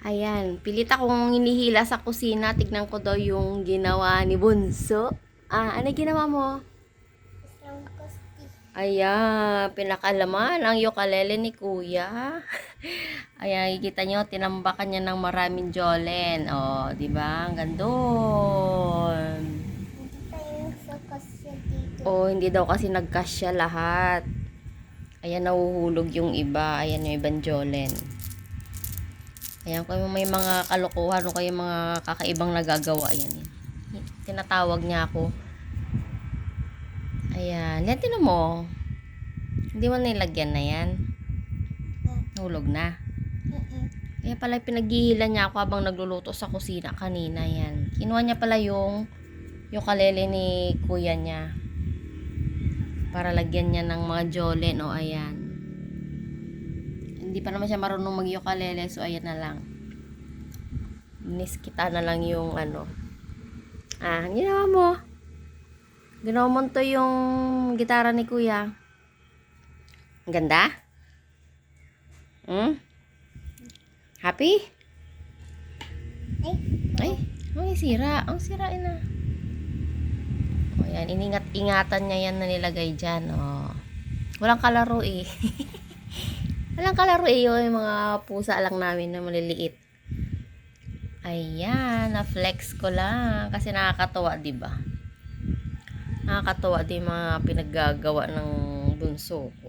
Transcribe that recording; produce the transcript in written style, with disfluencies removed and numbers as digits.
Ayan, pilit akong hinihila sa kusina. Tignan ko daw yung ginawa ni Bunso. Ano ginawa mo? Isang kosti. Ayan, pinakalaman ang ukulele ni Kuya. Ayan, kikita nyo, tinambakan niya ng maraming jolen. O, di ba? Ang gandun. Hindi tayong sa kasya dito. O, hindi daw kasi nagkasya lahat. Ayan, nahuhulog yung iba. Ayan yung ibang jolen. Ayan, kung may mga kalokohan o kayo mga kakaibang nagagawa, yan. Tinatawag niya ako. Ayan, yan, tinan mo. Hindi mo nilagyan na yan. Nahulog na. Kaya pala pinaghihilan niya ako habang nagluluto sa kusina kanina, yan. Kinuha niya pala yung ukulele ni kuya niya. Para lagyan niya ng mga jolen, o ayan. Hindi pa naman siya marunong mag-ukulele, so ayan na lang. Niskita na lang yung ano. Ginawa mo. Ginawa mo to yung gitara ni kuya. Ang ganda? Happy? Ay, may sira. Ang sirain na. O yan, iningat-ingatan niya yan na nilagay dyan. O. Walang kalaro eh. Walang kalaro eh. Yung mga pusa lang namin na maliliit. Ayan, na-flex ko lang. Kasi nakakatawa, diba? Nakakatawa din mga pinaggagawa ng bunso ko.